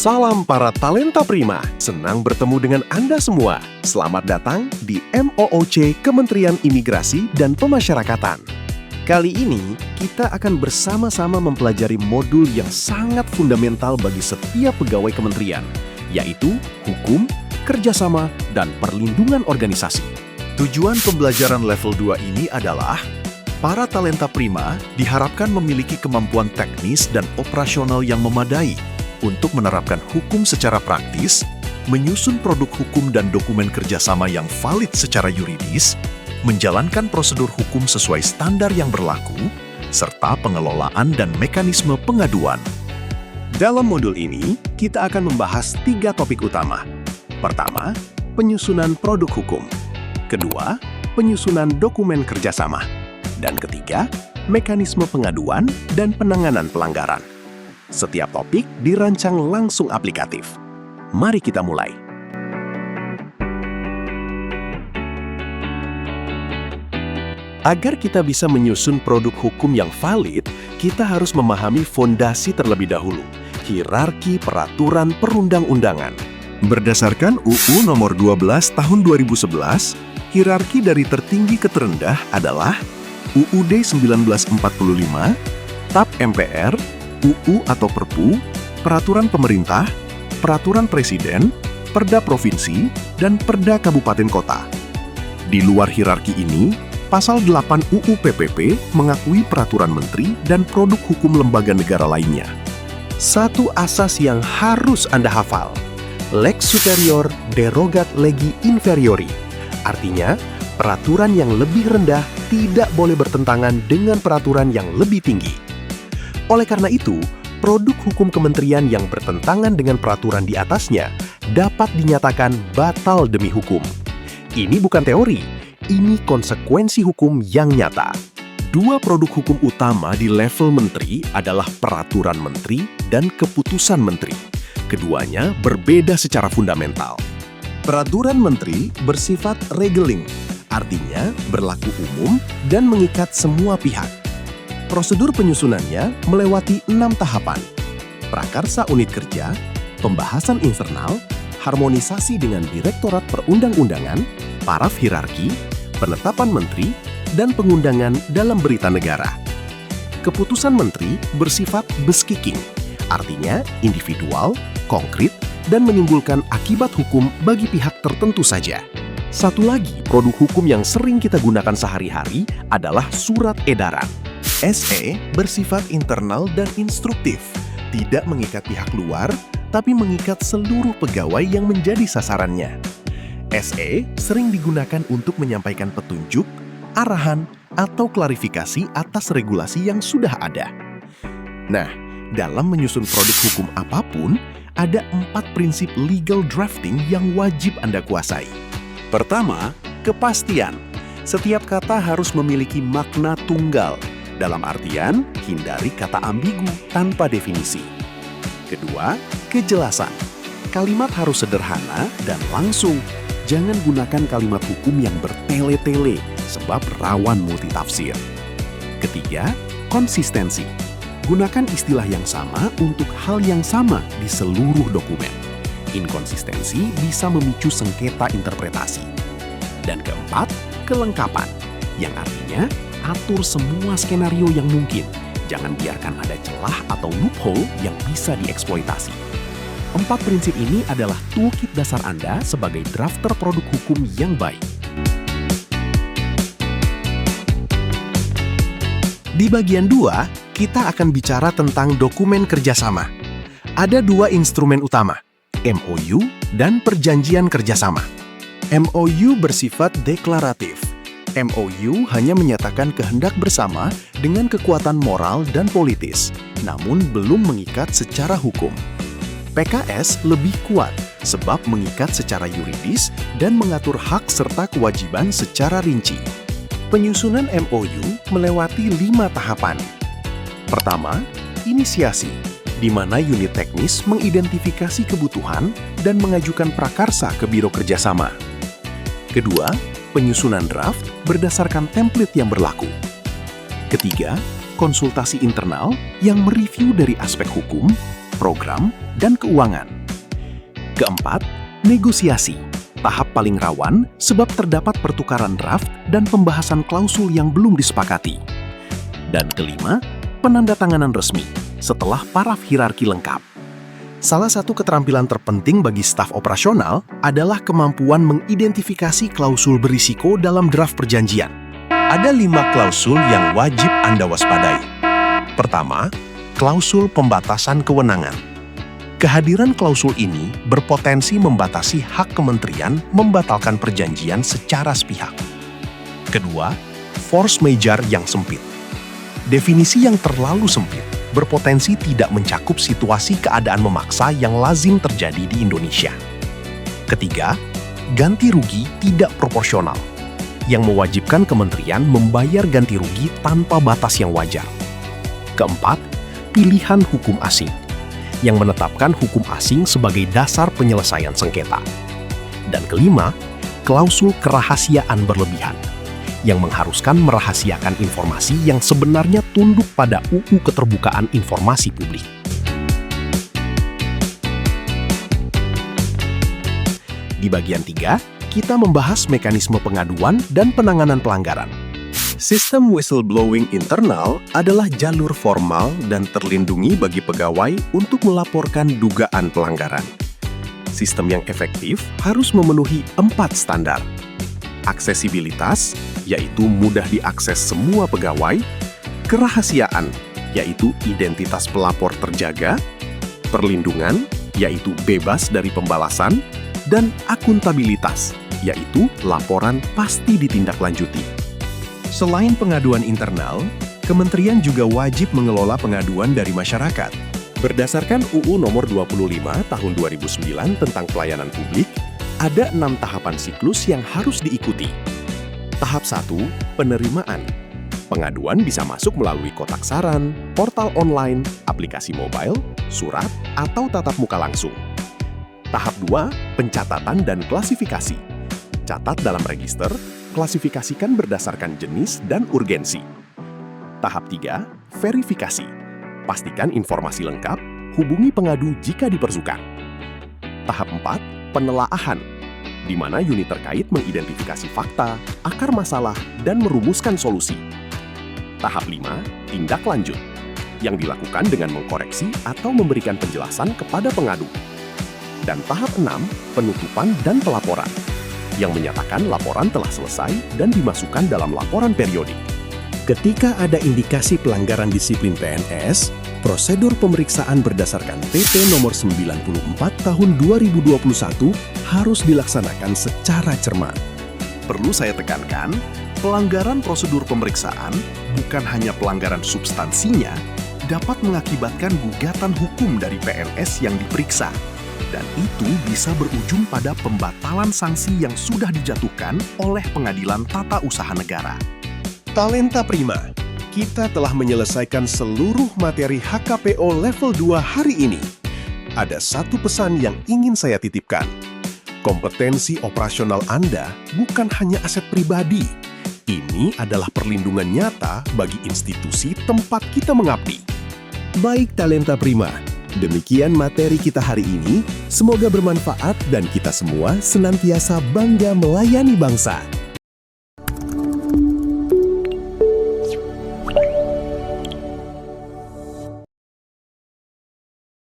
Salam para talenta prima, senang bertemu dengan Anda semua. Selamat datang di MOOC Kementerian Imigrasi dan Pemasyarakatan. Kali ini, kita akan bersama-sama mempelajari modul yang sangat fundamental bagi setiap pegawai kementerian, yaitu hukum, kerjasama, dan perlindungan organisasi. Tujuan pembelajaran level 2 ini adalah para talenta prima diharapkan memiliki kemampuan teknis dan operasional yang memadai untuk menerapkan hukum secara praktis, menyusun produk hukum dan dokumen kerjasama yang valid secara yuridis, menjalankan prosedur hukum sesuai standar yang berlaku, serta pengelolaan dan mekanisme pengaduan. Dalam modul ini, kita akan membahas 3 topik utama. Pertama, penyusunan produk hukum. Kedua, penyusunan dokumen kerjasama. Dan ketiga, mekanisme pengaduan dan penanganan pelanggaran. Setiap topik dirancang langsung aplikatif. Mari kita mulai. Agar kita bisa menyusun produk hukum yang valid, kita harus memahami fondasi terlebih dahulu, hierarki peraturan perundang-undangan. Berdasarkan UU nomor 12 tahun 2011, hierarki dari tertinggi ke terendah adalah UUD 1945, TAP MPR, UU atau Perpu, Peraturan Pemerintah, Peraturan Presiden, Perda Provinsi, dan Perda Kabupaten Kota. Di luar hierarki ini, Pasal 8 UU PPP mengakui peraturan menteri dan produk hukum lembaga negara lainnya. Satu asas yang harus Anda hafal, Lex superior derogat legi inferiori. Artinya, peraturan yang lebih rendah tidak boleh bertentangan dengan peraturan yang lebih tinggi. Oleh karena itu, produk hukum kementerian yang bertentangan dengan peraturan di atasnya dapat dinyatakan batal demi hukum. Ini bukan teori, ini konsekuensi hukum yang nyata. 2 produk hukum utama di level menteri adalah peraturan menteri dan keputusan menteri. Keduanya berbeda secara fundamental. Peraturan menteri bersifat regeling, artinya berlaku umum dan mengikat semua pihak. Prosedur penyusunannya melewati 6 tahapan: prakarsa unit kerja, pembahasan internal, harmonisasi dengan Direktorat Perundang-undangan, paraf hierarki, penetapan menteri, dan pengundangan dalam berita negara. Keputusan menteri bersifat beskiking, artinya individual, konkret, dan menimbulkan akibat hukum bagi pihak tertentu saja. Satu lagi produk hukum yang sering kita gunakan sehari-hari adalah surat edaran. SE bersifat internal dan instruktif, tidak mengikat pihak luar, tapi mengikat seluruh pegawai yang menjadi sasarannya. SE sering digunakan untuk menyampaikan petunjuk, arahan, atau klarifikasi atas regulasi yang sudah ada. Nah, dalam menyusun produk hukum apapun, ada 4 prinsip legal drafting yang wajib Anda kuasai. Pertama, kepastian. Setiap kata harus memiliki makna tunggal. Dalam artian, hindari kata ambigu tanpa definisi. Kedua, kejelasan. Kalimat harus sederhana dan langsung. Jangan gunakan kalimat hukum yang bertele-tele, sebab rawan multitafsir. Ketiga, konsistensi. Gunakan istilah yang sama untuk hal yang sama di seluruh dokumen. Inkonsistensi bisa memicu sengketa interpretasi. Dan keempat, kelengkapan. Yang artinya, atur semua skenario yang mungkin. Jangan biarkan ada celah atau loophole yang bisa dieksploitasi. 4 prinsip ini adalah toolkit dasar Anda sebagai drafter produk hukum yang baik. Di bagian 2, kita akan bicara tentang dokumen kerjasama. Ada 2 instrumen utama, MOU dan perjanjian kerjasama. MOU bersifat deklaratif. MOU hanya menyatakan kehendak bersama dengan kekuatan moral dan politis, namun belum mengikat secara hukum. PKS lebih kuat sebab mengikat secara yuridis dan mengatur hak serta kewajiban secara rinci. Penyusunan MOU melewati 5 tahapan. Pertama, inisiasi, di mana unit teknis mengidentifikasi kebutuhan dan mengajukan prakarsa ke Biro Kerjasama. Kedua, penyusunan draft berdasarkan template yang berlaku. Ketiga, konsultasi internal yang mereview dari aspek hukum. program dan keuangan. Keempat, negosiasi. Tahap paling rawan sebab terdapat pertukaran draft dan pembahasan klausul yang belum disepakati. Dan kelima, penandatanganan resmi setelah paraf hierarki lengkap. Salah satu keterampilan terpenting bagi staf operasional adalah kemampuan mengidentifikasi klausul berisiko dalam draft perjanjian. Ada 5 klausul yang wajib Anda waspadai. Pertama, klausul pembatasan kewenangan. Kehadiran klausul ini berpotensi membatasi hak kementerian membatalkan perjanjian secara sepihak. Kedua, force majeure yang sempit. Definisi yang terlalu sempit berpotensi tidak mencakup situasi keadaan memaksa yang lazim terjadi di Indonesia. Ketiga, ganti rugi tidak proporsional, yang mewajibkan kementerian membayar ganti rugi tanpa batas yang wajar. Keempat, pilihan hukum asing, yang menetapkan hukum asing sebagai dasar penyelesaian sengketa. Dan kelima, klausul kerahasiaan berlebihan, yang mengharuskan merahasiakan informasi yang sebenarnya tunduk pada UU Keterbukaan Informasi Publik. Di bagian 3, kita membahas mekanisme pengaduan dan penanganan pelanggaran. Sistem whistleblowing internal adalah jalur formal dan terlindungi bagi pegawai untuk melaporkan dugaan pelanggaran. Sistem yang efektif harus memenuhi 4 standar. Aksesibilitas, yaitu mudah diakses semua pegawai. Kerahasiaan, yaitu identitas pelapor terjaga. Perlindungan, yaitu bebas dari pembalasan. Dan akuntabilitas, yaitu laporan pasti ditindaklanjuti. Selain pengaduan internal, kementerian juga wajib mengelola pengaduan dari masyarakat. Berdasarkan UU Nomor 25 Tahun 2009 tentang Pelayanan Publik, ada 6 tahapan siklus yang harus diikuti. Tahap 1, penerimaan. Pengaduan bisa masuk melalui kotak saran, portal online, aplikasi mobile, surat, atau tatap muka langsung. Tahap 2, pencatatan dan klasifikasi. Catat dalam register, klasifikasikan berdasarkan jenis dan urgensi. Tahap 3, verifikasi. Pastikan informasi lengkap, hubungi pengadu jika diperlukan. Tahap 4, penelaahan, di mana unit terkait mengidentifikasi fakta, akar masalah, dan merumuskan solusi. Tahap 5, tindak lanjut, yang dilakukan dengan mengkoreksi atau memberikan penjelasan kepada pengadu. Dan tahap 6, penutupan dan pelaporan, yang menyatakan laporan telah selesai dan dimasukkan dalam laporan periodik. Ketika ada indikasi pelanggaran disiplin PNS, prosedur pemeriksaan berdasarkan PP Nomor 94 Tahun 2021 harus dilaksanakan secara cermat. Perlu saya tekankan, pelanggaran prosedur pemeriksaan bukan hanya pelanggaran substansinya, dapat mengakibatkan gugatan hukum dari PNS yang diperiksa. Dan itu bisa berujung pada pembatalan sanksi yang sudah dijatuhkan oleh Pengadilan Tata Usaha Negara. Talenta Prima, kita telah menyelesaikan seluruh materi HKPO level 2 hari ini. Ada satu pesan yang ingin saya titipkan. Kompetensi operasional Anda bukan hanya aset pribadi. Ini adalah perlindungan nyata bagi institusi tempat kita mengabdi. Baik Talenta Prima, demikian materi kita hari ini. Semoga bermanfaat dan kita semua senantiasa bangga melayani bangsa.